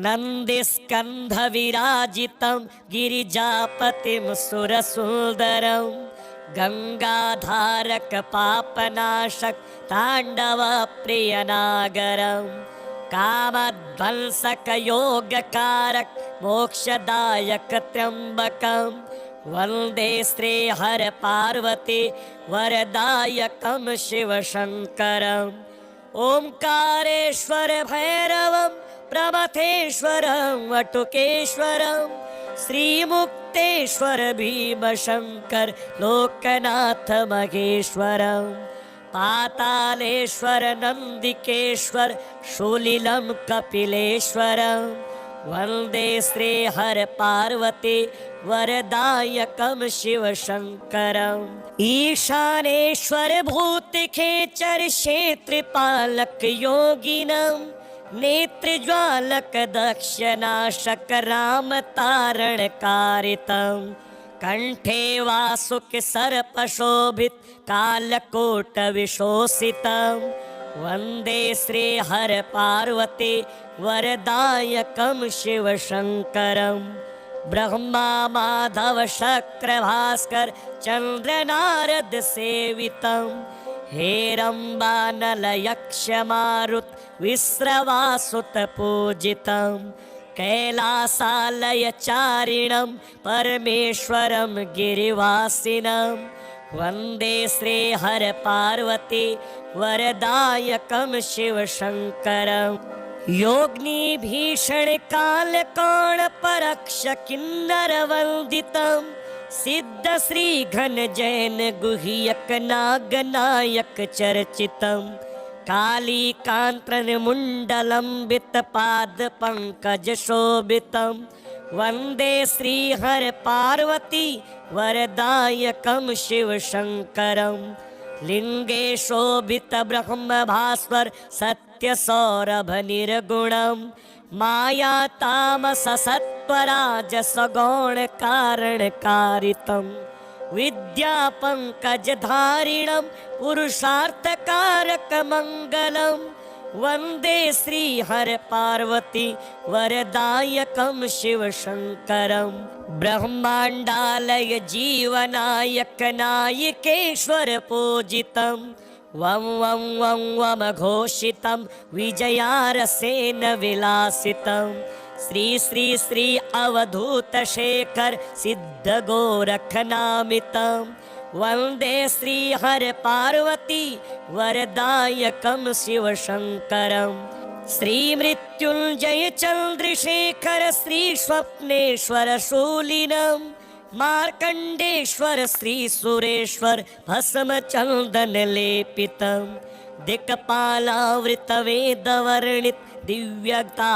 नन्दिस्कन्धविराजितं गिरिजापतिं सुरसुन्दरं गङ्गाधारकपापनाशक ताण्डवप्रियनागरं कामध्वंसकयोगकारक मोक्षदायक त्र्यम्बकं वन्दे श्रीहर पार्वती वरदायकं शिवशङ्करम् ओंकारेश्वर भैरवं प्रमथेश्वरं वटुकेश्वरं श्रीमुक्तेश्वर भीमशंकर लोकनाथ महेश्वरं पातालेश्वर नंदिकेश्वर शूलिलं कपिलेश्वरं वन्दे श्रीहर पार्वती वरदायकं शिवशङ्करम् ईशानेश्वर भूतखेचर क्षेत्रपालक योगिनं नेत्रज्वालक दक्षनाशक राम तारण कारितं कंठे वासुक सर्पशोभित कालकोट विशोषितं वन्दे श्रीहर पार्वती वरदायकं शिवशङ्करम् ब्रह्मा माधव शक्र भास्कर चंद्र नारद सेवितं हेरंबा नल यक्ष मारुत विश्रवासुत पूजितं कैलासालय चारिणं परमेश्वरं गिरिवासिनं वन्दे श्रीहर पार्वती वरदायकं शिवशङ्करम् योगिनी भीषण काल कौण परक्ष किन्नर वंदितं सिद्ध श्री घन जैन गुह्यक नाग नायक चर्चितं काली कांत्रन मुंडलंबित पाद पंकज शोभितं वन्दे श्रीहर पार्वती वरदायकं शिवशङ्करम् लिंगे शोभित ब्रह्म भास्वर सत्य सौरभ निर्गुणं माया तामस सत्वराजस गौण कारण कारितं विद्या पंकज धारिणं पुरुषार्थ कारक मंगलं वन्दे श्रीहर पार्वती वरदायकं शिवशङ्करम् ब्रह्माण्डालय जीवनायक नायकेश्वर पूजितं वं वं वं वम घोषितं विजयारसेन विलासितं श्री श्री श्री अवधूत शेखर सिद्ध गोरखनामितं वन्दे श्रीहर पार्वती वरदायकं शिवशङ्करम् श्री मृत्युंजय चंद्रशेखर श्री स्वप्नेश्वर शूलिनं मार्कंडेश्वर श्री सुरेश्वर भस्म चंदन लेपितं दिक्पालावृत वेदवर्णित दिव्यताधनदायकं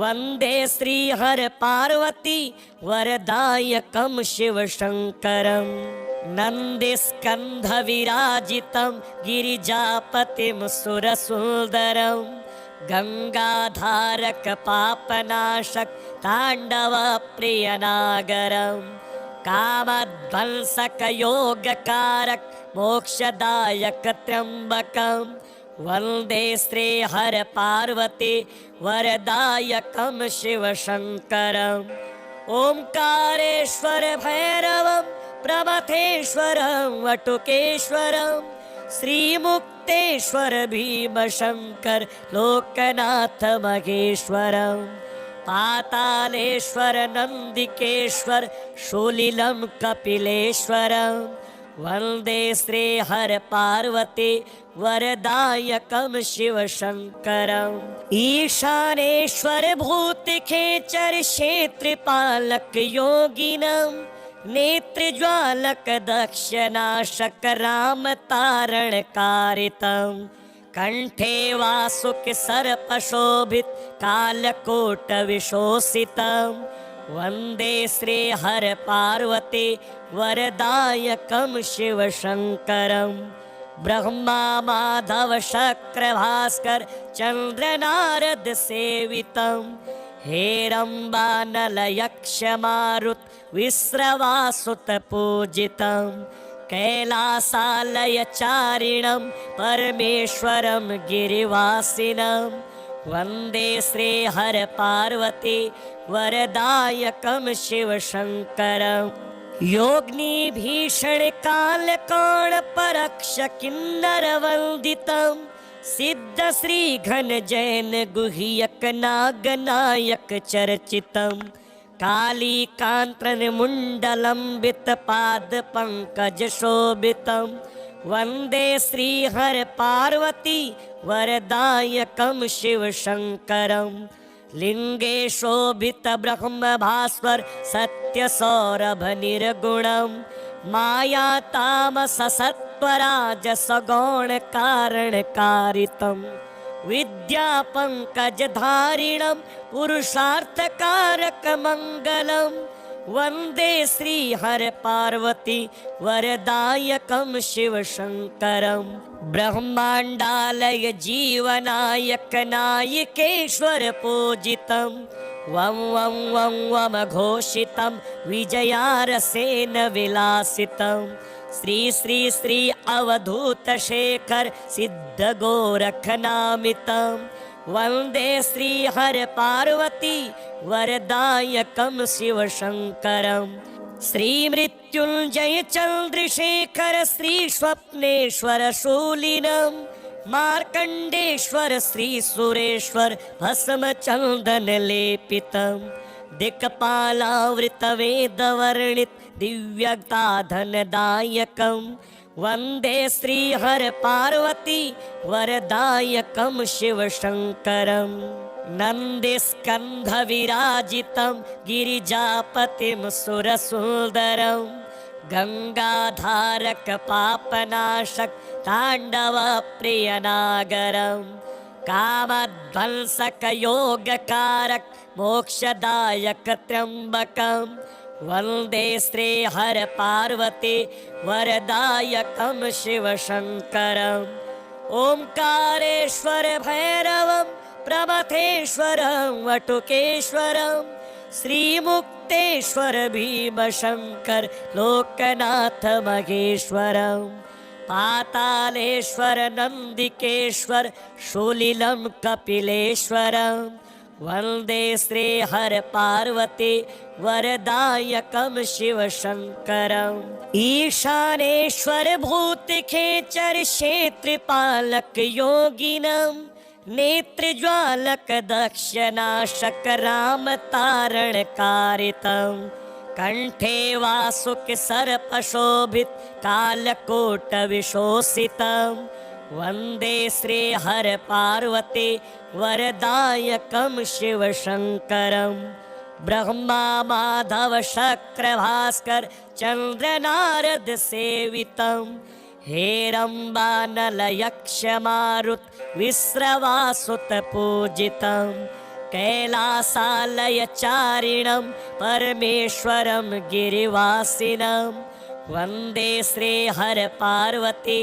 वन्दे श्रीहर पार्वती वरदायकं शिवशङ्करम् नन्दिस्कन्धविराजितं गिरिजापतिं सुरसुन्दरं गङ्गाधारक पापनाशक ताण्डवप्रियनागरं कामध्वंसक योगकारक मोक्षदायक त्र्यम्बकं वन्दे श्रीहर पार्वती वरदायकं शिवशङ्करम् ओंकारेश्वर भैरवं प्रमथेश्वरं वटुकेश्वरं श्रीमुक्तेश्वर भीमशंकर लोकनाथ महेश्वरं पातालेश्वर नंदिकेश्वर शूलिलं कपिलेश्वरं वन्दे श्रीहर पार्वती वरदायकं शिवशङ्करम् ईशानेश्वर भूतखेचर क्षेत्रपालक योगिनं नेत्रज्वालक दक्षनाशक राम तारण कारितं कंठे वासुक सर्पशोभित कालकोट विशोषितं वन्दे श्रीहर पार्वती वरदायकं शिवशङ्करम् ब्रह्मा माधव शक्र भास्कर चंद्र नारद सेवितं हेरंबा नल यक्ष मारुत विश्रवासुत पूजितं कैलासालय चारिणं परमेश्वरं गिरिवासिनं वन्दे श्रीहर पार्वती वरदायकं शिवशङ्करम् योगिनी भीषण काल कोण परक्ष किन्नर वन्दितं सिद्ध श्री घन जैन गुह्यक नाग नायक चर्चितं काली कांत्रन मुंडलंबित पाद पंकज शोभितं वन्दे श्री हर पार्वती वरदायकं शिवशङ्करम् लिंगे शोभित ब्रह्म भास्वर सत्य सौरभ निर्गुणं माया तामस सत्वराजस गौण कारण कारितं विद्या पंकज धारिणं पुरुषार्थ कारक मंगलम वन्दे श्री हर पार्वती वरदायकं शिवशङ्करम् ब्रह्माण्डालय जीवनायक नायकेश्वर पूजितं वं वं वं वम घोषितं विजयारसेन विलासितं श्री श्री श्री अवधूत शेखर सिद्ध गोरखनामितं वन्दे श्री हर पार्वती वरदायकं शिवशङ्करम् श्री मृत्युंजय चंद्रशेखर श्री स्वप्नेश्वर शूलिनं मार्कंडेश्वर श्री सुरेश्वर भस्म चंदन लेपितं दिक्पालावृत वेद वर्णित दिव्यताधनदायकं वन्दे श्री हर पार्वती वरदायकं शिवशङ्करम् नन्दिस्कन्ध विराजितं गिरिजापतिं सुरसुन्दरं गंगाधारक पापनाशक तांडव प्रियनागरं कामध्वंसक योगकारक मोक्षदायक त्र्यंबकं वन्दे श्री हर पार्वती वरदायकं शिवशङ्करम् ओंकारेश्वर भैरवं प्रमथेश्वरं वटुकेश्वरं श्रीमुक्तेश्वर भीमशंकर लोकनाथ महेश्वरं पातालेश्वर नंदिकेश्वर शूलिलं कपिलेश्वरं वन्दे श्री हर पार्वती वरदायकं शिवशङ्करम् ईशानेश्वर भूतखेचर क्षेत्रपालक योगिनं नेत्रज्वालक दक्षनाशक राम तारण कारितं कंठे वासुक सर्प शोभित कालकोट विशोषितं वन्दे श्री हर पार्वती वरदायकं शिवशङ्करम् ब्रह्मा माधव शक्र भास्कर चंद्र नारद सेवितं हेरंबानल यक्ष मारुत विश्रवासुत पूजितं कैलासालय चारिणं परमेश्वरं गिरिवासिनं वन्दे श्री हर पार्वती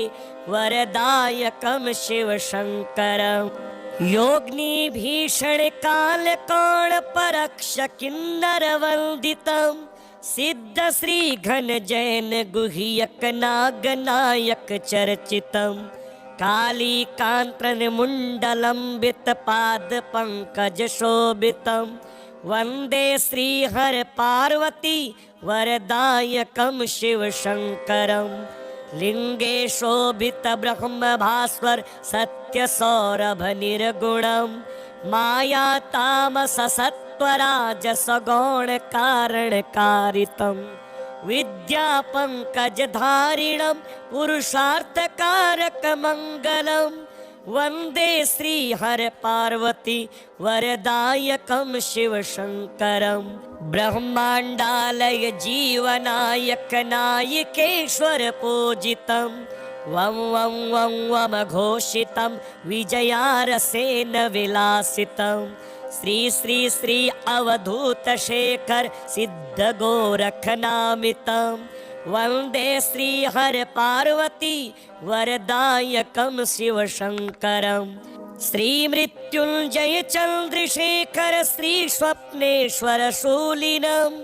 वरदायकं शिवशङ्करम् योगिनी भीषण काल कोण परक्ष किन्नर वन्दितं सिद्ध श्री घन जैन गुह्यक नाग नायक चर्चितं काली कांत्रन मुंडलंबित पाद पंकज शोभितं वन्दे श्री हर पार्वती वरदायकं शिवशङ्करम् लिंगे शोभित ब्रह्म भास्वर सत्य सौरभ निर्गुणं माया तामस सत्वराजस गौण कारण कारितं विद्या पंकज धारिणं पुरुषार्थ कारक मंगलम वन्दे श्री हर पार्वती वरदायकं शिवशङ्करम् ब्रह्माण्डालय जीवनायक नायकेश्वर पूजितं वं वं वं वम घोषितं विजयारसेन विलासितं श्री श्री श्री अवधूत शेखर सिद्ध गोरखनामितं वन्दे श्री हर पार्वती वरदायकं शिवशङ्करम् श्री मृत्युंजय चंद्रशेखर श्री स्वप्नेश्वर शूलिनं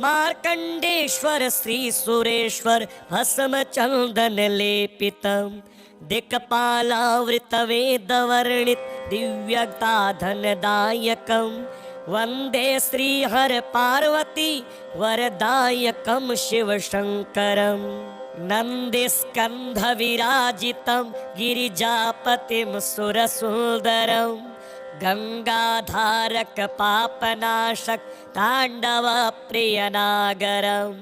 मार्कंडेश्वर श्री सुरेश्वर भस्म चंदन लेपितं दिक्पालावृतवेदवर्णित दिव्यताधनदायकं वन्दे श्रीहर पार्वती वरदायकं शिवशङ्करं नन्दिस्कन्धविराजितं गिरिजापतिं सुरसुन्दरं गङ्गाधारक पापनाशक ताण्डवप्रियनागरं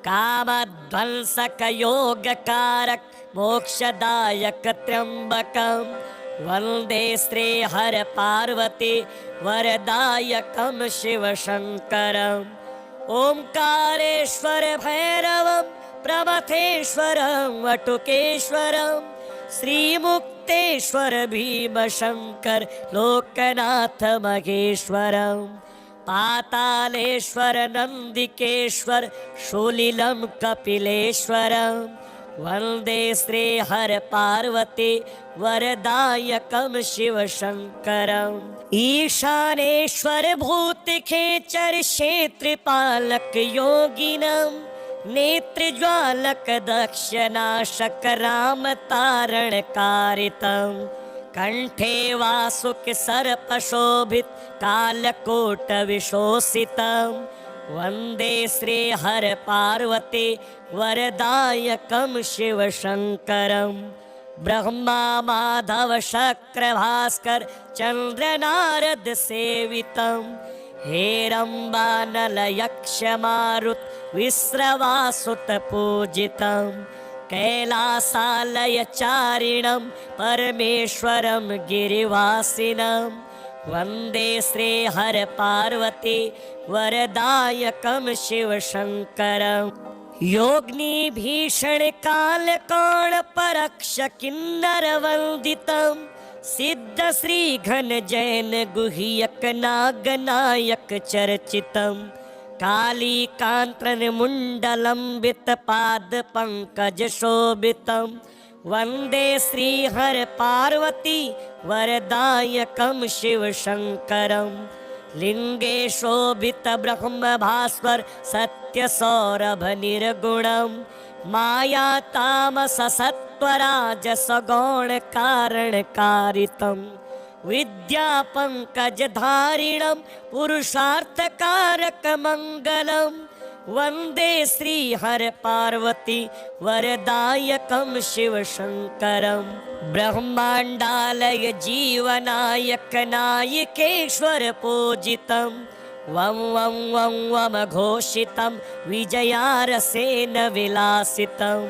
कामध्वंसक योगकारक मोक्षदायक त्र्यम्बकं वन्दे श्रीहर पार्वती वरदायकं शिवशङ्करम् ओंकारेश्वर भैरवं प्रमथेश्वरं वटुकेश्वरं श्रीमुक्तेश्वर भीमशङ्कर लोकनाथ महेश्वरं पातालेश्वर नन्दिकेश्वर शूलिलं कपिलेश्वरं वन्दे श्रीहर पार्वती वरदायकं शिवशङ्करम् ईशानेश्वर भूतखेचर क्षेत्रपालक योगिनं नेत्रज्वालक दक्षनाशक रामतारणकारितं कंठे वासुक सर्पशोभित कालकोट विशोषितं वन्दे श्रीहर पार्वती वरदायकं शिवशङ्करम् ब्रह्मा माधव शक्र भास्कर चंद्र नारद सेवितं हेरम्बानल यक्ष मारुत विश्रवासुत पूजितं कैलासालय चारिणं परमेश्वरं गिरिवासिनं वन्दे श्रीहर पार्वती वरदायकं शिवशङ्करम् योगिनी भीषण काल कौण परक्ष किन्नर वंदितं सिद्ध श्री घन जैन गुह्यक नागनायक चर्चितं काली कांत्रन मुंडलंबित पाद पंकज शोभितं वन्दे श्रीहर पार्वती वरदायकं शिवशङ्करम् लिंगे शोभित ब्रह्म भास्वर सत्य सौरभ निर्गुणं माया तामस सत्वराजस गौण कारण कारितं विद्या पंकज धारिणं पुरुषार्थ कारक मंगलम वन्दे श्रीहर पार्वती वरदायकं शिवशङ्करम् ब्रह्माण्डालय जीवनायक नायकेश्वर पूजितं वं वं वं वम घोषितं विजयारसेन विलासितं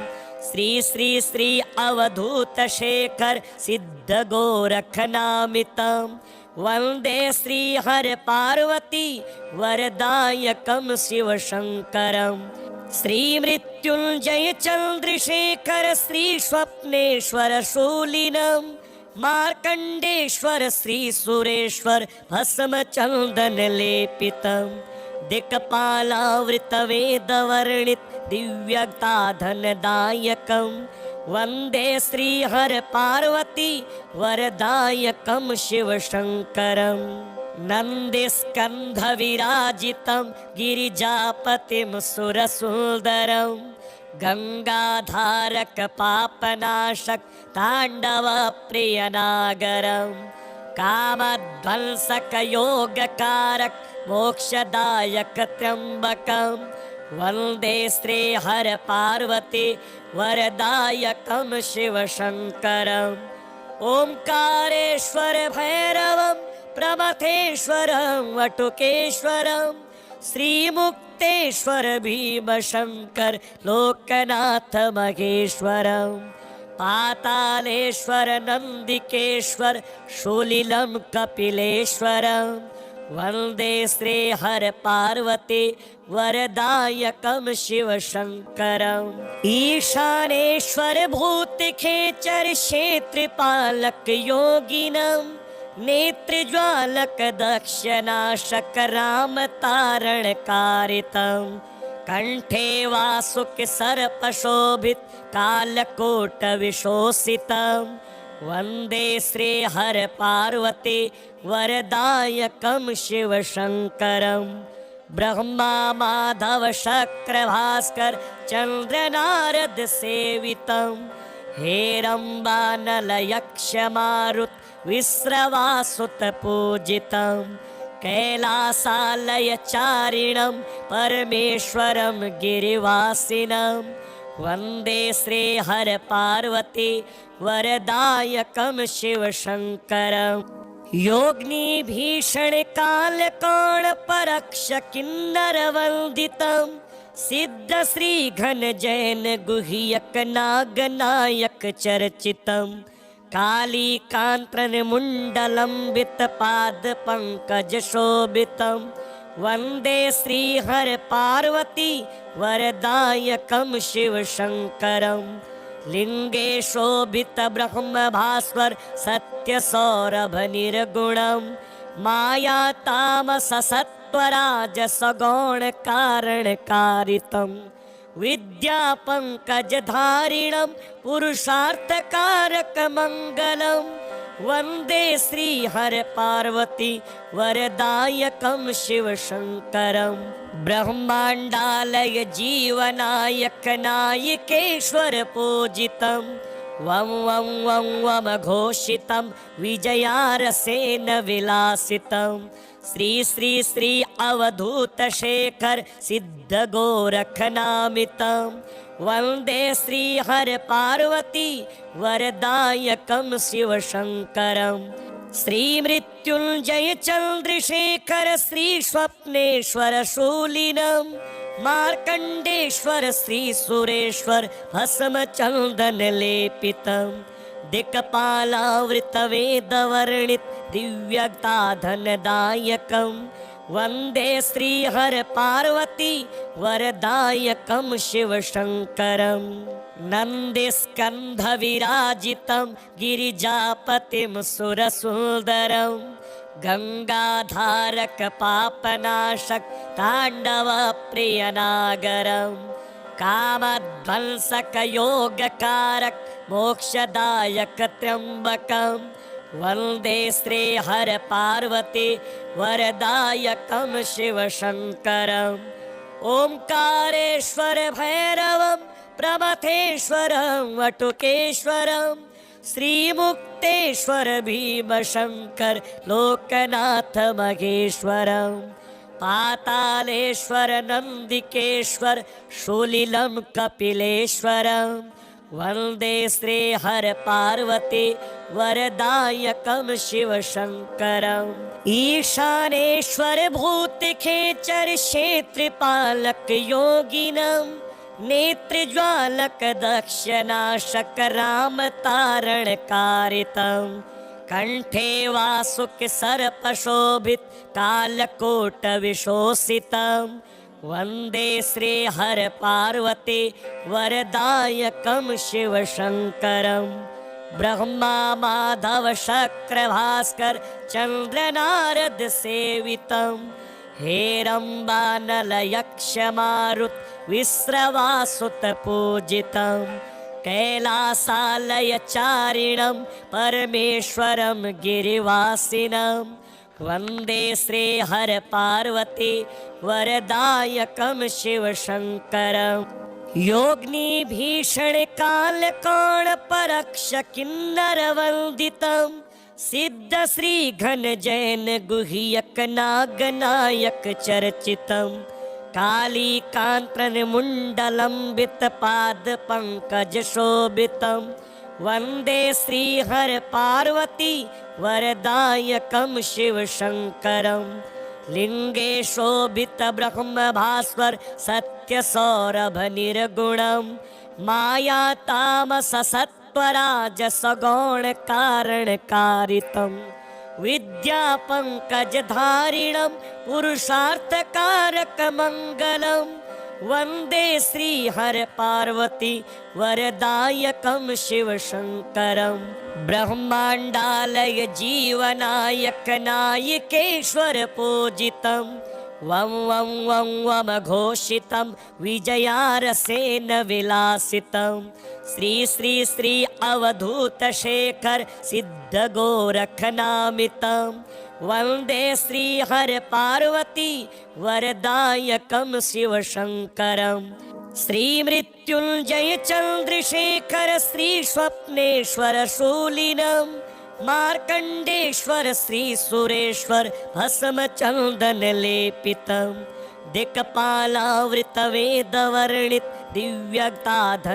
श्री श्री श्री अवधूत शेखर सिद्ध गोरखनामितं वन्दे श्रीहर पार्वती वरदायकं शिवशङ्करम् श्री मृत्युंजय चंद्रशेखर श्री स्वप्नेश्वर शूलिनं मार्कंडेश्वर श्री सुरेश्वर भस्म चंदन लेपितं दिक्पालावृत वेदवर्णित दिव्यताधनदायकं वन्दे श्रीहर पार्वती वरदायकं शिवशङ्करम् नन्दिस्कन्धविराजितं गिरिजापतिं सुरसुन्दरं गङ्गाधारक पापनाशक ताण्डवप्रियनागरं कामध्वंसक योगकारक मोक्षदायक त्र्यम्बकं वन्दे श्रीहर पार्वती वरदायकं शिवशङ्करम् ओंकारेश्वर भैरवं प्रमथेश्वरं वटुकेश्वरं श्रीमुक्तेश्वर भीमशङ्कर लोकनाथ महेश्वरं पातालेश्वर नन्दिकेश्वर शूलिलं कपिलेश्वरं वन्दे श्रीहर पार्वती वरदायकं शिवशङ्करम् ईशानेश्वर भूतखेचर क्षेत्रपालक योगिनं नेत्रज्वालक दक्षनाशक रामतारणकारितं कंठे वासुक सर्पशोभित कालकोट विशोषितं वन्दे श्रीहर पार्वती वरदायकं शिवशङ्करम् ब्रह्मा माधव शक्र भास्कर चंद्र नारद सेवितं हेरम्बानलयक्षमारुत विस्रवासुतपूजितं कैलासालयचारिणं परमेश्वरं गिरिवासिनं वन्दे श्रीहरपार्वती वरदायकं शिवशङ्करम् योगिनीभीषणकालकोणपरक्ष किन्नरवन्दितं सिद्धश्रीघनजैन गुह्यक नागनायक चर्चितं कालीकान्तनमुण्डलम्बितपादपङ्कजशोभितं वन्दे श्रीहरपार्वती वरदायकं शिवशङ्करम् लिंगे शोभित ब्रह्मभास्वर सत्यसौरभ निर्गुणं माया तामस सत्वराजसगौण कारणकारितं विद्या पंकजधारिणं पुरुषार्थकारकमङ्गलं वन्दे श्रीहरपार्वती वरदायकं शिवशङ्करम् ब्रह्माण्डालय जीवनायक नायकेश्वर पूजितं वं वं वं वम घोषितं विजयारसेन विलासितं श्री श्री श्री अवधूत शेखर सिद्ध गोरखनामितं वन्दे श्रीहरपार्वती वरदायकं शिवशङ्करम् श्री मृत्युंजय चंद्रशेखर श्री स्वप्नेश्वर शूलिनं मार्कंडेश्वर श्री सुरेश्वर भस्म चंदन लेपितं दिक्पालावृत वेदवर्णित दिव्यताधनदायकं वन्दे श्रीहरपार्वती वरदायकं शिवशङ्करम् नन्दिस्कन्धविराजितं गिरिजापतिं सुरसुन्दरं गङ्गाधारक पापनाशक ताण्डवप्रियनागरं कामध्वंसक योगकारक मोक्षदायक त्र्यम्बकं वन्दे श्रीहरपार्वती वरदायकं शिवशङ्करम् ओंकारेश्वर भैरवं प्रमथेश्वरं वटुकेश्वरं श्रीमुक्तेश्वर भीमशङ्कर लोकनाथ महेश्वरं पातालेश्वर नन्दिकेश्वर शूलिलं कपिलेश्वरं वन्दे श्रीहरपार्वती वरदायकं शिवशङ्करम् ईशानेश्वर भूतखेचर क्षेत्रपालक योगिनं नेत्रज्वालक दक्षनाशक रामतारणकारितं कंठे वासुक सर्पशोभित कालकोट विशोषितं वन्दे श्रीहरपार्वती वरदायकं शिवशङ्करम् ब्रह्मा माधव शक्र भास्कर चंद्र नारद सेवितं हेरम्बानलयक्षमारुत विस्रवासुत पूजितं कैलासालयचारिणं परमेश्वरं गिरिवासिनं वन्दे श्रीहरपार्वती वरदायकं शिवशङ्करम् योगिनीभीषणकालकोणपरक्ष किन्नरवन्दितं सिद्धश्रीघनजैन गुह्यक नागनायक चर्चितं कालीकान्तनमुण्डलम्बितपादपङ्कजशोभितं वन्दे श्रीहरपार्वती वरदायकं शिवशङ्करम् लिंगे शोभित ब्रह्मभास्वर सत्यसौरभ निर्गुणं माया तामस सत्वराजसगौण कारणकारितं विद्या पंकजधारिणं पुरुषार्थकारकमङ्गलं वन्दे श्रीहरपार्वती वरदायकं शिवशङ्करम् ब्रह्माण्डालय जीवनायक नायकेश्वर पूजितं वं वं वं वम घोषितं विजयारसेन विलासितं श्री श्री श्री अवधूत शेखर सिद्ध गोरखनामितं वन्दे श्रीहरपार्वती वरदायकं शिवशङ्करम् श्री मृत्युंजय चंद्रशेखर श्री स्वप्नेश्वर शूलिनम मार्कंडेश्वर श्री सुरेश्वर भस्म चंदन लेपितम दिक्पालावृत वेद वर्णित दिव्यताधनदायकम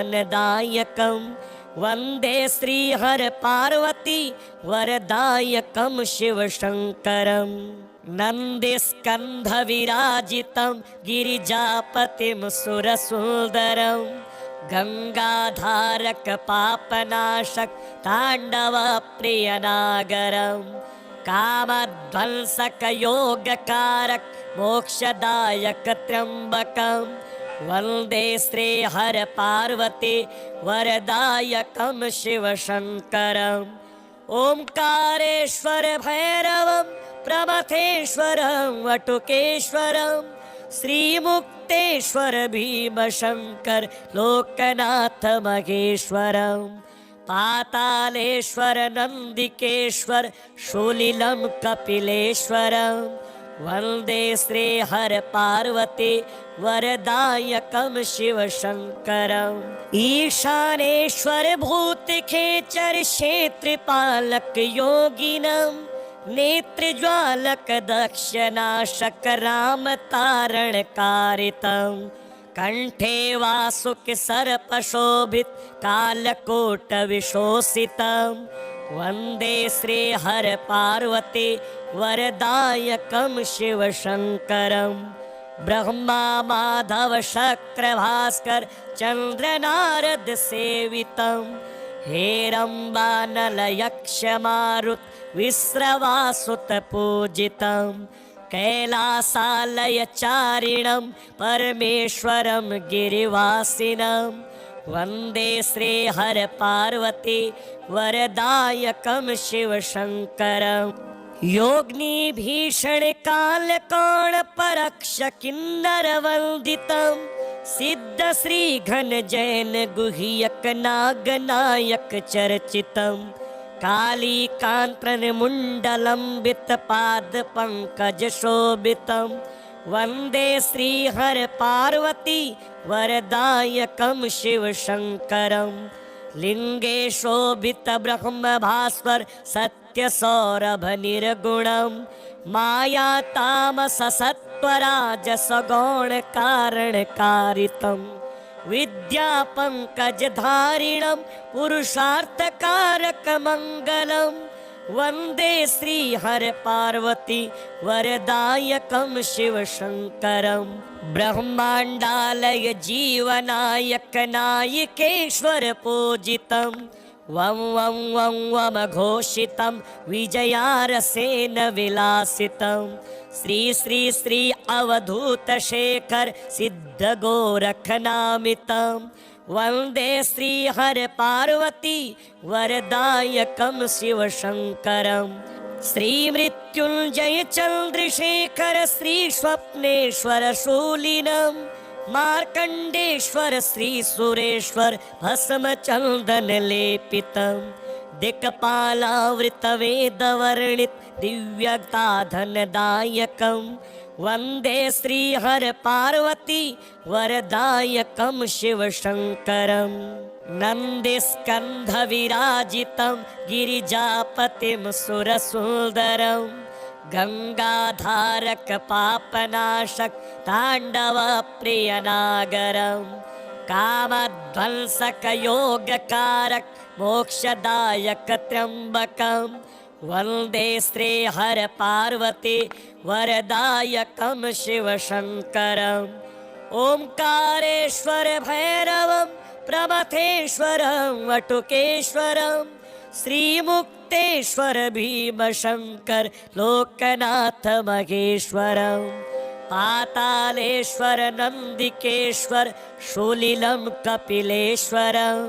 वंदे श्री हर पार्वती वरदायकम शिव शंकरम नंदिस्कंध विराजितं गिरिजापतिं सुरसुंदरं गंगाधारक पापनाशक तांडव प्रियनागरं कामध्वंसक योगकारक मोक्षदायक त्र्यंबकं वंदे श्री हर पार्वती वरदायकं शिव शंकरम् ओंकारेश्वर भैरवं प्रमथेश्वरं वटुकेश्वरं श्रीमुक्तेश्वर भीमशंकर लोकनाथ महेश्वरं पातालेश्वर नंदिकेश्वर शूलिलं कपिलेश्वरं वंदे श्री हर पार्वती वरदायकं शिव शंकरम् ईशानेश्वर भूतखेचर क्षेत्रपालक योगिनं नेत्रज्वालक दक्षनाशक राम तारण कारितं कंठे वासुक सर्पशोभित कालकोट विशोषितं वंदे श्री हर पार्वती वरदायकं शिव शंकरम् ब्रह्मा माधव शक्र भास्कर चंद्र नारद सेवितं हेरंबानल यक्ष मारुत विश्रवासुत पूजितं कैलासालय चारिणं परमेश्वरं गिरिवासिनं वंदे श्री हर पार्वती वरदायकं शिव शंकरम् योगिनी भीषण काल कौण परक्ष किन्नर वंदितं सिद्ध श्री घन जैन गुह्यक नाग नायक चर्चितं काली कांत्रन मुंडलंबित पाद पंकज शोभितं वंदे श्री हर पार्वती वरदायकं शिव शंकरम् लिंगे शोभित ब्रह्म भास्वर सत्य सौरभ निर्गुणं माया तामस सत्वराजस गौण कारण कारितं विद्या पंकज धारिणं पुरुषार्थ कारक मंगलम वंदे श्री हर पार्वती वरदायकं शिव शंकरम् ब्रह्मांडालय जीवनायक नायकेश्वर पूजितं वं वं वं वम घोषितं विजयारसेन विलासितं श्री श्री श्री अवधूत शेखर सिद्ध गोरख नामितं वंदे श्री हर पार्वती वरदायकं शिव शंकरम् श्री मृत्युंजय चंद्रशेखर श्री स्वप्नेश्वर शूलिनं मार्कंडेश्वर श्री सुरेश्वर भस्म चंदन लेपितं दिक्पालावृत वेद वर्णित दिव्यताधनदायकं वंदे श्री हर पार्वती वरदायकं शिव शंकरम् नंदिस्कंध विराजितं गिरिजापतिं सुरसुंदरं गंगाधारक पापनाशक तांडव प्रियनागरं कामध्वंसक योगकारक मोक्षदायक त्र्यंबकं वंदे श्री हर पार्वती वरदायकं शिव शंकरम् ओंकारेश्वर भैरवं प्रमथेश्वरं वटुकेश्वरं श्रीमुक्तेश्वर भीमशंकर लोकनाथ महेश्वरं पातालेश्वर नंदिकेश्वर शूलिलं कपिलेश्वरं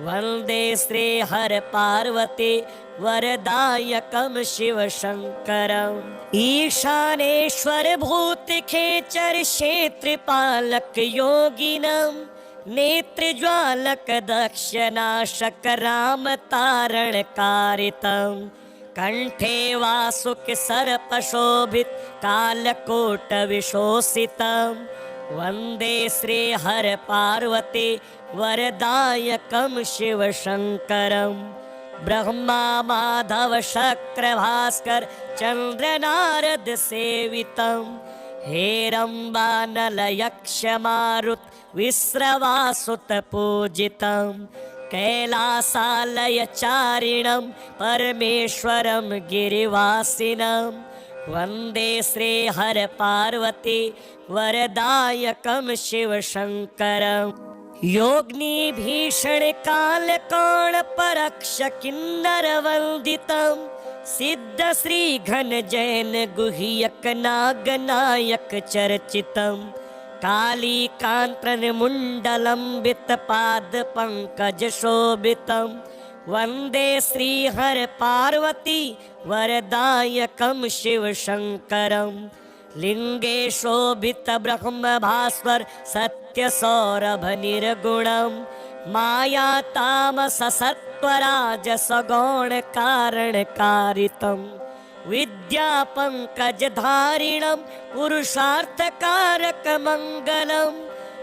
वंदे श्री हर पार्वती वरदायकं शिव शंकरम् ईशानेश्वर भूतखेचर क्षेत्रपालक योगिनं नेत्रज्वालक दक्षनाशक राम तारण कारितं कंठे वासुक सर्पशोभित कालकोट विशोषितं वन्दे श्रीहर पार्वती वरदायकं शिवशङ्करं ब्रह्मा माधव शक्र भास्कर चन्द्र नारद सेवितं हेरम्बानल यक्ष मारुत विश्रवासुत पूजितं कैलासालय चारिणं परमेश्वरं गिरिवासिनं वन्दे श्रीहर पार्वती वरदायकं शिवशङ्करं योगिनी भीषण काल कोण परक्ष किन्नर वन्दितं सिद्ध श्री घन जैन गुह्यक नाग नायक चर्चितं काली कांत्रन मुंडलंबित पाद पंकज शोभितं वन्दे श्रीहर पार्वती वरदायकं शिवशङ्करं लिंगे शोभित ब्रह्म भास्वर सत्य सौरभ निर्गुणं माया तामस सत्वराज सगौण कारण कारितं विद्या पंकज धारिणं पुरुषार्थ कारक मंगलम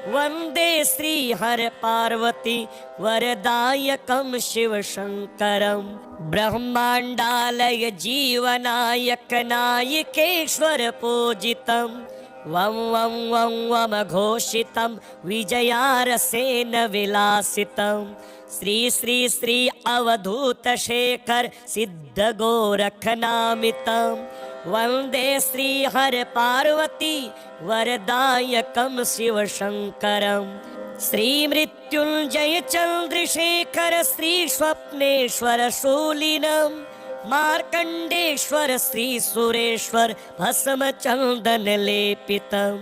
वन्दे श्रीहर पार्वती वरदायकं शिवशङ्करं ब्रह्माण्डालय जीवनायक नायकेश्वर पूजितं वं वं वं वम घोषितं विजयारसेन विलासितं श्री श्री श्री अवधूत शेखर सिद्ध गोरख नामितं वन्दे श्रीहर पार्वती वरदायकं शिवशङ्करं श्री मृत्युञ्जय चन्द्रशेखर श्री स्वप्नेश्वर शूलिनं मार्कण्डेश्वर श्री सुरेश्वर भस्म चन्दन लेपितं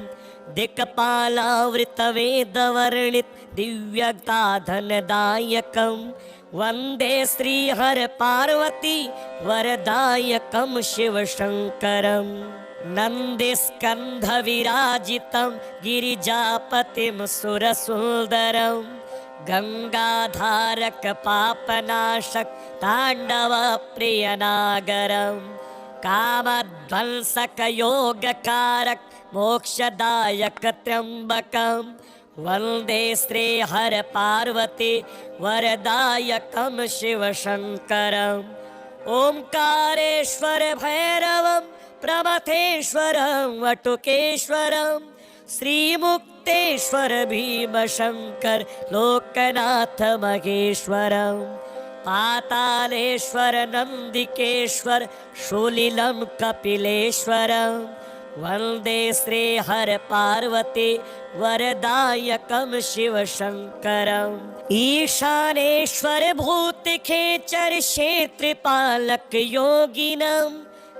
दिक्पालावृत वेदवर्णित दिव्यताधनदायकं वन्दे श्रीहर पार्वती वरदायकं शिवशङ्करं नन्दिस्कन्ध विराजितं गिरिजापतिं सुरसुन्दरं गङ्गाधारक पापनाशक ताण्डव प्रियनागरं कामध्वंसक योगकारक मोक्षदायक त्र्यम्बकं वन्दे श्रीहर पार्वती वरदायकं शिवशङ्करं ओंकारेश्वर भैरवं प्रमथेश्वरं वटुकेश्वरं श्रीमुक्तेश्वर भीमशङ्कर लोकनाथ महेश्वरं पातालेश्वर नन्दिकेश्वर शूलिलं कपिलेश्वरं वन्दे श्रीहर पार्वती वरदायकं शिवशङ्करं ईशानेश्वर भूतखेचर क्षेत्रपालक योगिनं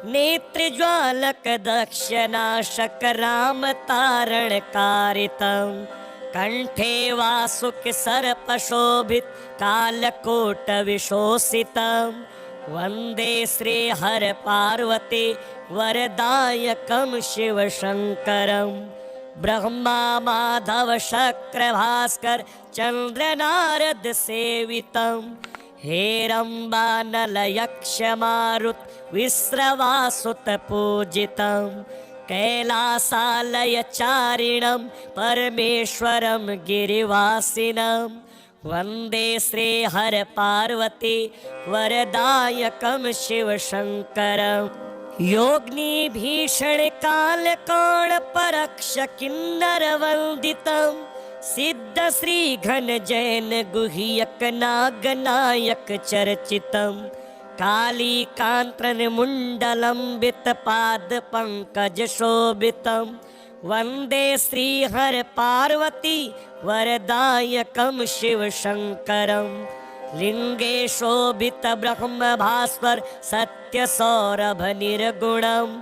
नेत्रज्वालक दक्षनाशक राम तारण कारितं कंठे वासुक सर्प शोभित कालकोट विशोषितं वन्दे श्रीहर पार्वती वरदायकं शिवशङ्करं ब्रह्मा माधव शक्र भास्कर चन्द्र नारद सेवितं हेरम्बानल यक्ष मारुत विश्रवासुत पूजितं कैलासालय चारिणं परमेश्वरं गिरिवासिनं वन्दे श्रीहर पार्वती वरदायकं शिवशङ्करं योगिनी भीषण काल कोण परक्ष किन्नर वन्दितं सिद्ध श्री घन जैन गुह्यक नाग नायक चर्चितं काली कांत्रन मुंडलंबित पाद पंकज शोभितं वन्दे श्रीहर पार्वती वरदायकं शिवशङ्करं लिंगे शोभित ब्रह्म भास्वर सत्य सौरभ निर्गुणं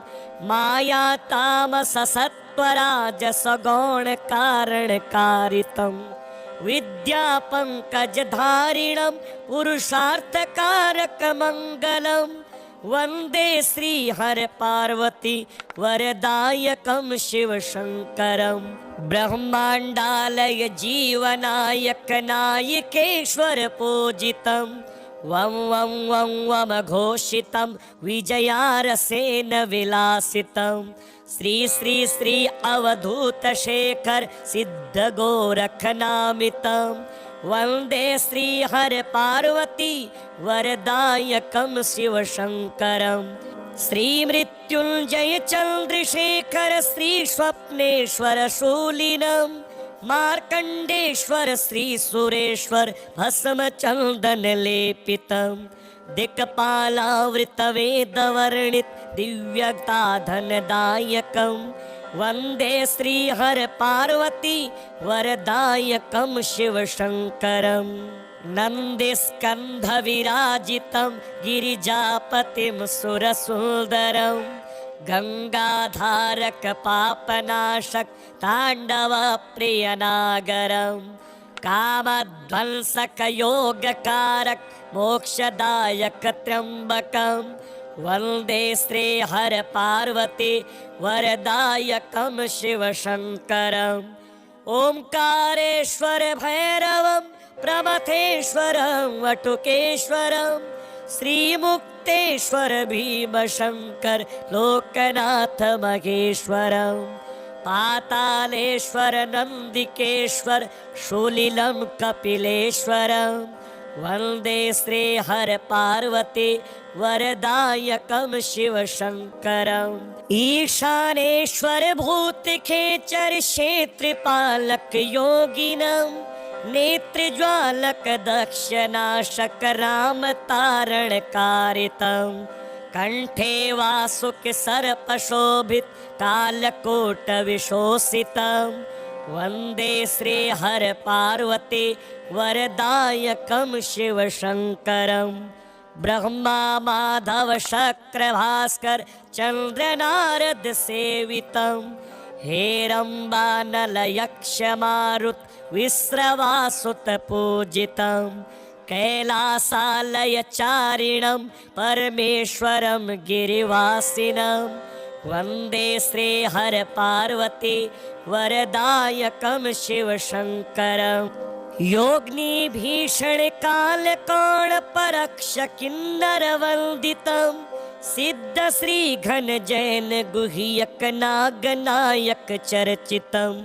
माया तामस सत्वराज सगौण कारण कारितं विद्या पंकज धारिणं पुरुषार्थ कारक मंगलम वन्दे श्रीहर पार्वती वरदायकं शिवशङ्करं ब्रह्माण्डालय जीवनायक नायकेश्वर पूजितं वं वं वं वमघोषितं विजयारसेन विलासितं श्री श्री श्री अवधूतशेखर सिद्धगोरखनामितं वन्दे श्रीहर पार्वती वरदायकं शिवशङ्करं श्रीमृत्युञ्जय चन्द्रशेखर श्री स्वप्नेश्वर शूलिनं मार्कण्डेश्वर श्री सुरेश्वर भस्म चन्दन लेपितं दिक्पालावृतवेदवर्णित दिव्यताधनदायकं वन्दे श्रीहर पार्वती वरदायकं शिवशङ्करं नन्दिस्कन्धविराजितं गिरिजापतिं सुरसुन्दरं गङ्गाधारक पापनाशक ताण्डवप्रियनागरं कामध्वंसक योगकारक मोक्षदायक त्र्यम्बकं वन्दे श्रीहर पार्वती वरदायकं शिवशङ्करम् ओंकारेश्वर भैरवं प्रमथेश्वरं वटुकेश्वरं श्रीमुक्तेश्वर भीमशङ्कर लोकनाथ महेश्वरं पातालेश्वर नन्दिकेश्वर शूलिलं कपिलेश्वरं वन्दे श्रीहर पार्वती वरदायकं शिवशङ्करम् ईशानेश्वर भूतखेचर क्षेत्रपालक योगिनं नेत्रज्वालक दक्षनाशक रामतारणकारितं कंठे वासुक सर्पशोभित कालकोटविशोषितं वन्दे श्रीहर पार्वती वरदायकं शिवशङ्करं ब्रह्मा माधव शक्र भास्कर चन्द्र नारद सेवितं हेरम्बानल यक्ष मारुत विश्रवासुत पूजितं कैलासालय चारिणं परमेश्वरं गिरिवासिनं वन्दे श्रीहर पार्वती वरदायकं शिवशङ्करम् योगिनी भीषण काल कोण परक्ष किन्नर वन्दितं सिद्ध श्री घन जैन गुह्यक नागनायक चर्चितं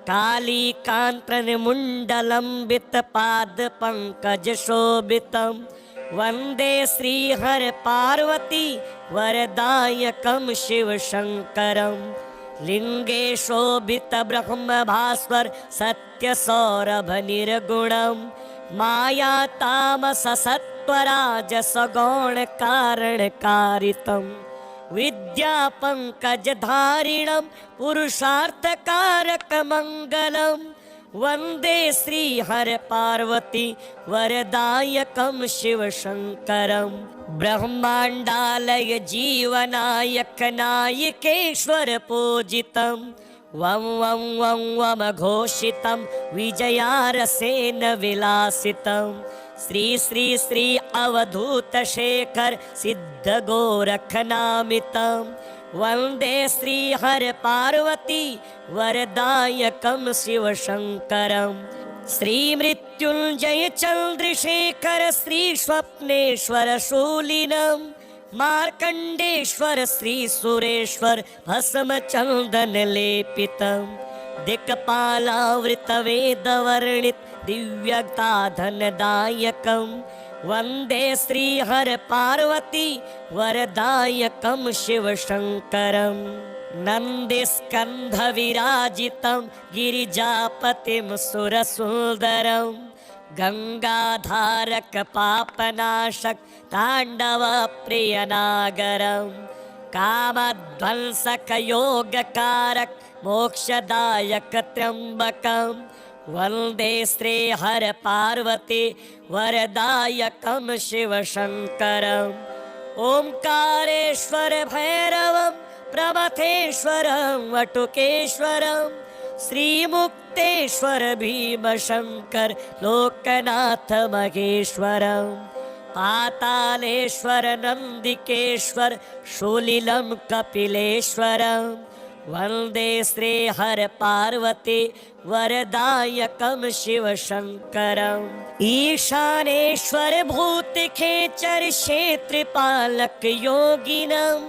काली कांत्रन मुंडलंबित पाद पंकज शोभितं वन्दे श्रीहर पार्वती वरदायकं शिवशङ्करम् लिंगे शोभित ब्रह्म भास्वर सत्य सौरभ निर्गुणं माया तामस सत्वराजस गौण कारण कारितं विद्या पंकज धारिणं पुरुषार्थ कारक मंगलं वन्दे श्रीहर पार्वती वरदायकं शिवशङ्करं ब्रह्माण्डालय जीवनायक नायकेश्वर पूजितं वं वं वं वमघोषितं विजयारसेन विलासितं श्री श्री श्री अवधूतशेखर सिद्धगोरखनामितं वन्दे श्रीहर पार्वती वरदायकं शिवशङ्करं श्रीमृत्युञ्जय चन्द्रशेखर श्री स्वप्नेश्वर शूलिनं मार्कण्डेश्वर श्री सुरेश्वर भस्म चन्दन लेपितं दिक्पालावृतवेदवर्णित दिव्यताधनदायकं वन्दे श्रीहर पार्वती वरदायकं शिवशङ्करं नन्दिस्कन्धविराजितं गिरिजापतिं सुरसुन्दरं गङ्गाधारक पापनाशक ताण्डवप्रियनागरं कामध्वंसक योगकारक मोक्षदायक त्र्यम्बकं वन्दे श्रीहर पार्वती वरदायकं शिवशङ्करम् ओंकारेश्वर भैरवं प्रमथेश्वरं वटुकेश्वरं श्रीमुक्तेश्वर भीमशङ्कर लोकनाथ महेश्वरं पातालेश्वर नन्दिकेश्वर शूलिलं कपिलेश्वरं वन्दे श्रीहर पार्वती वरदायकं शिवशङ्करम् ईशानेश्वर भूतखेचर क्षेत्रपालक योगिनम्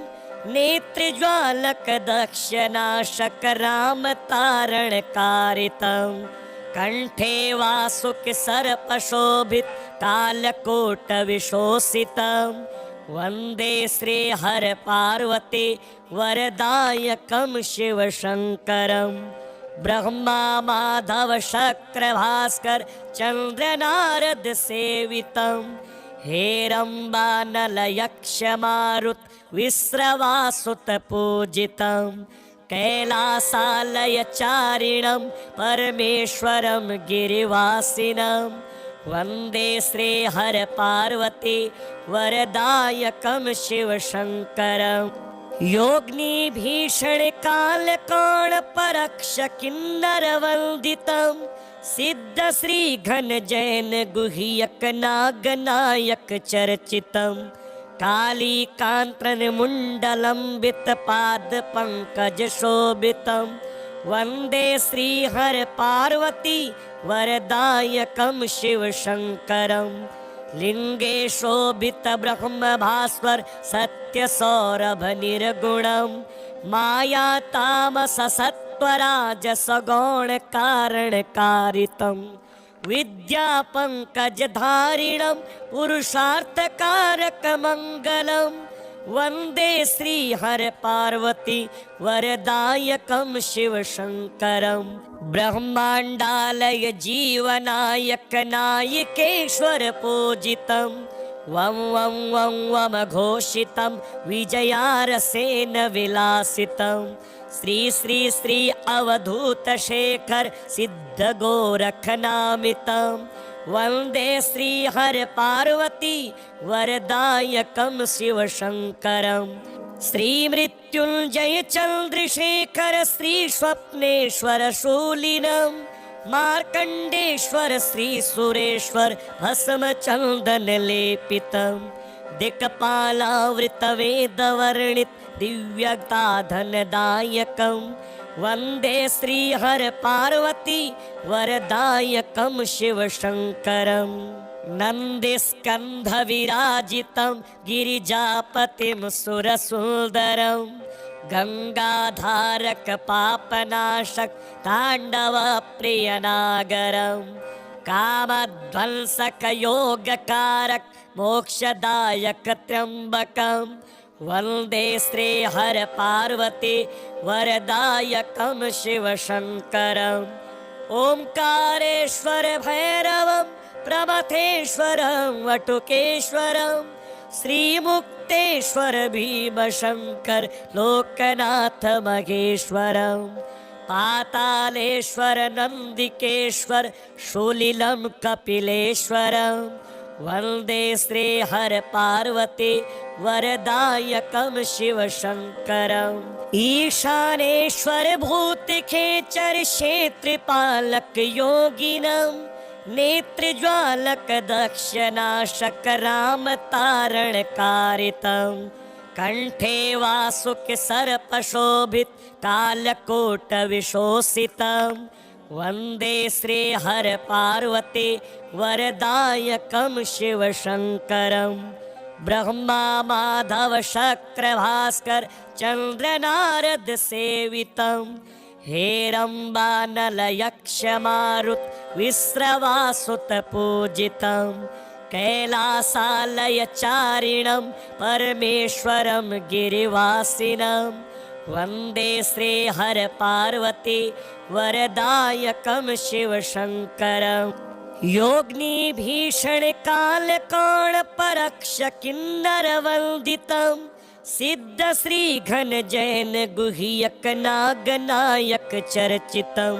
नेत्रज्वालक दक्षनाशक राम तारण कारितम् कंठे वासुक सर्पशोभित कालकोट विशोषितम् वन्दे श्रीहर पार्वती वरदायकं शिवशङ्करम् ब्रह्मा माधव शक्र भास्कर चन्द्र नारद सेवितम् हेरम्बा नल यक्ष मारुत विस्रवासुत पूजितम् कैलासालय चारिणं परमेश्वरं गिरिवासिनं वन्दे श्रीहर पार्वती वरदायकं शिवशङ्करम् योगिनी भीषण काल कोण परक्ष किन्नर वन्दितं सिद्ध श्री घन जैन गुह्यक नागनायक चर्चितं काली कांत्रन मुंडलंबित पाद पंकज शोभितं वन्दे श्रीहर पार्वती वरदायकं शिवशङ्करम् लिंगे शोभित ब्रह्म भास्वर सत्य सौरभ निर्गुणं माया तामस सत्वराजस गौण कारण कारितं विद्या पंकज धारिणं पुरुषार्थ कारक मंगलम वन्दे श्रीहर पार्वती वरदायकं शिवशङ्करम् ब्रह्माण्डालय जीवनायक नायकेश्वर पूजितं वं वं वं वम घोषितं विजयारसेन विलासितं श्री श्री श्री अवधूत शेखर सिद्ध गोरख नामितं वन्दे श्रीहर पार्वती वरदायकं शिवशङ्करम् श्री मृत्युञ्जय चन्द्रशेखर श्री स्वप्नेश्वर शूलिनं मार्कण्डेश्वर श्री सुरेश्वर भस्म चन्दन लेपितं दिक्पालावृत वेदवर्णित दिव्यताधनदायकं वन्दे श्रीहर पार्वती वरदायकं शिवशङ्करम् नन्दिस्कन्ध विराजितं गिरिजापतिं सुरसुन्दरं गङ्गाधारक पापनाशक ताण्डव प्रियनागरं कामध्वंसक योगकारक मोक्षदायक त्र्यम्बकं वन्दे श्रीहर पार्वती वरदायकं शिवशङ्करम् ओंकारेश्वर भैरवं प्रमथेश्वरं वटुकेश्वरं श्रीमुक्तेश्वर भीमशङ्कर लोकनाथ महेश्वरं पातालेश्वर नन्दिकेश्वर शूलिलं कपिलेश्वरं वन्दे श्रीहर पार्वती वरदायकं शिवशङ्करम् ईशानेश्वर भूतखेचर क्षेत्रपालक योगिनम् नेत्रज्वालक दक्षनाशक राम तारण कारितं कंठे वासुक सर्पशोभित कालकोट विशोषितं वन्दे श्रीहर पार्वती वरदायकं शिवशङ्करम् ब्रह्मा माधव शक्र भास्कर चन्द्र नारद सेवितं हेरम्बा नल यक्ष मारुत विस्रवासुत पूजितं कैलासालय चारिणं परमेश्वरं गिरिवासिनं वन्दे श्रीहर पार्वती वरदायकं शिवशङ्करम् योगिनी भीषण काल कोण परक्ष किन्नर वन्दितं सिद्ध श्री घन जैन गुह्यक नागनायक चर्चितं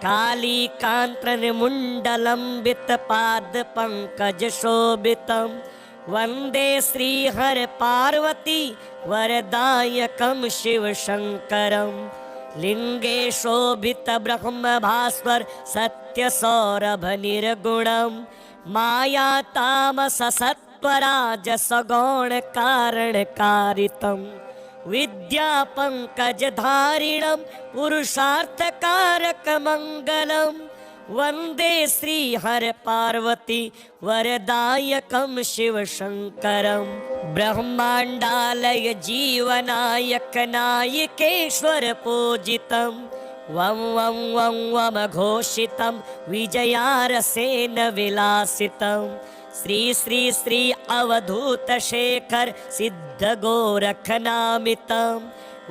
काली कांत्रन मुंडलंबित पाद पंकज शोभितं वन्दे श्रीहर पार्वती वरदायकं शिवशङ्करम् लिंगे शोभित ब्रह्म भास्वर सत्य सौरभ निर्गुणं माया तामस सत्वराजस गौण कारण कारितं विद्यापङ्कजधारिणं पुरुषार्थकारकमङ्गलं वन्दे श्रीहरपार्वती वरदायकं शिवशङ्करं ब्रह्माण्डालय जीवनायक नायकेश्वर पूजितं वं वं वं वमघोषितं विजयारसेन विलासितं श्री श्री श्री अवधूत शेखर सिद्ध गोरखनामितं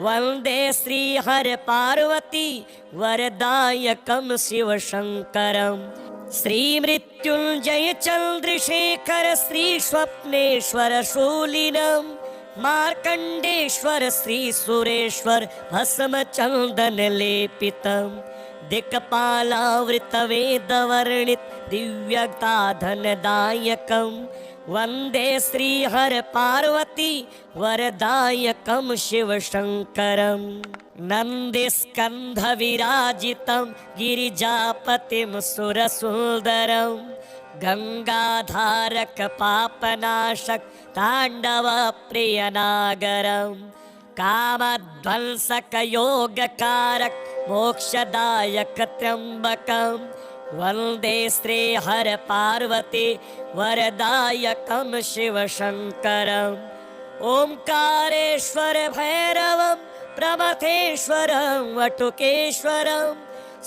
वन्दे श्री हर पार्वती वरदायकं शिवशङ्करं श्री मृत्युञ्जय चन्द्रशेखर श्री स्वप्नेश्वर शूलिनं मार्कण्डेश्वर श्री सुरेश्वर भस्म चन्दन लेपितं दिक्पालावृतवेदवर्णित दिव्यताधनदायकं वन्दे श्रीहर पार्वती वरदायकं शिवशङ्करं नन्दिस्कन्धविराजितं गिरिजापतिं सुरसुन्दरं गङ्गाधारक पापनाशक ताण्डवप्रियनागरं कामध्वंसक योगकारक मोक्षदायक त्र्यम्बकं वन्दे श्रीहर पार्वती वरदायकं शिवशङ्करम् ओंकारेश्वर भैरवं प्रमथेश्वरं वटुकेश्वरं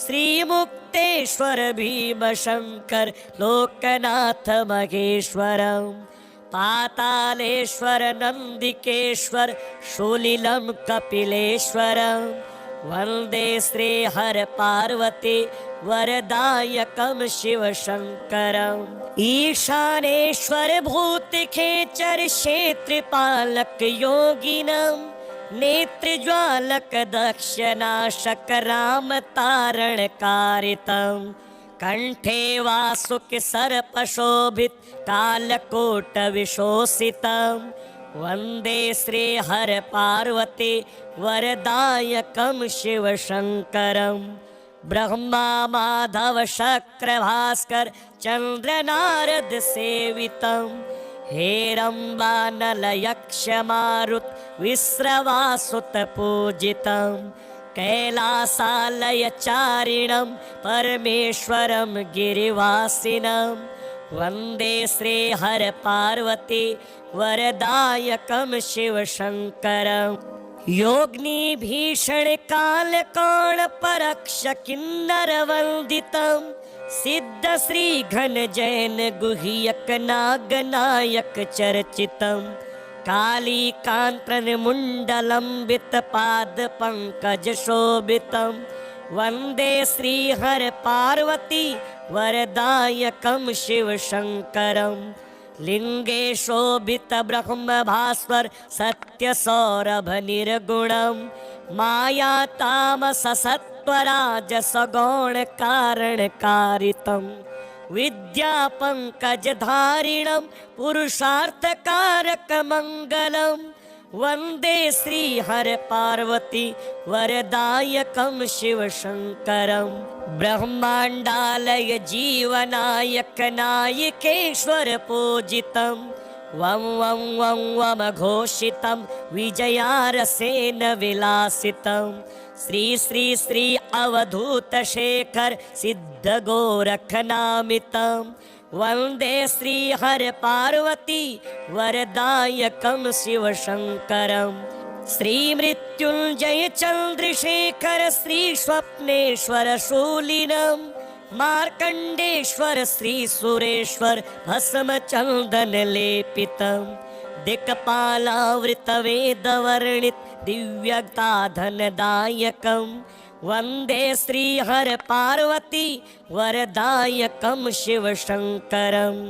श्रीमुक्तेश्वर भीमशङ्कर लोकनाथ महेश्वरं पातालेश्वर नन्दिकेश्वर शूलिलं कपिलेश्वरं वन्दे श्रीहर पार्वती वरदायकं शिवशङ्करम् ईशानेश्वर भूतखेचर क्षेत्रपालक योगिनं नेत्रज्वालक दक्षनाशक रामतारणकारितं कंठे वासुक सर्पशोभित कालकोट विशोषितं वन्दे श्रीहर पार्वती वरदायकं शिवशङ्करं ब्रह्मा माधव शक्र भास्कर चन्द्र नारद सेवितं हेरम्बानल यक्ष मारुत विश्रवासुत पूजितं कैलासालय चारिणं परमेश्वरं गिरिवासिनं वन्दे श्रीहर पार्वती वरदायकं शिवशङ्करम् योगिनी भीषण काल कौण परक्ष किन्नर वंदितं सिद्ध श्री घन जैन गुह्यक नागनायक चर्चितं काली कांत्रन मुंडलंबित पाद पंकज शोभितं वन्दे श्रीहर पार्वती वरदायकं शिवशङ्करम् लिंगे शोभित ब्रह्म भास्वर सत्य सौरभ निर्गुणं माया तामस सत्वराज सगौण कारण कारितं विद्या पंकज धारिणं पुरुषार्थ कारक मंगलं वन्दे श्रीहर पार्वती वरदायकं शिवशङ्करं ब्रह्माण्डालय जीवनायक नायकेश्वर पूजितं वं वं वं वमघोषितं विजयारसेन विलासितं श्री श्री श्री अवधूत शेखर सिद्ध गोरखनामितं वन्दे श्रीहर पार्वती वरदायकं शिवशङ्करं श्री मृत्युञ्जय चन्द्रशेखर श्री स्वप्नेश्वर शूलिनं मार्कण्डेश्वर श्री सुरेश्वर भस्म चन्दन लेपितं दिक्पालावृतवेदवर्णित दिव्यताधनदायकं वन्दे श्रीहर पार्वती वरदायकं शिवशङ्करम्।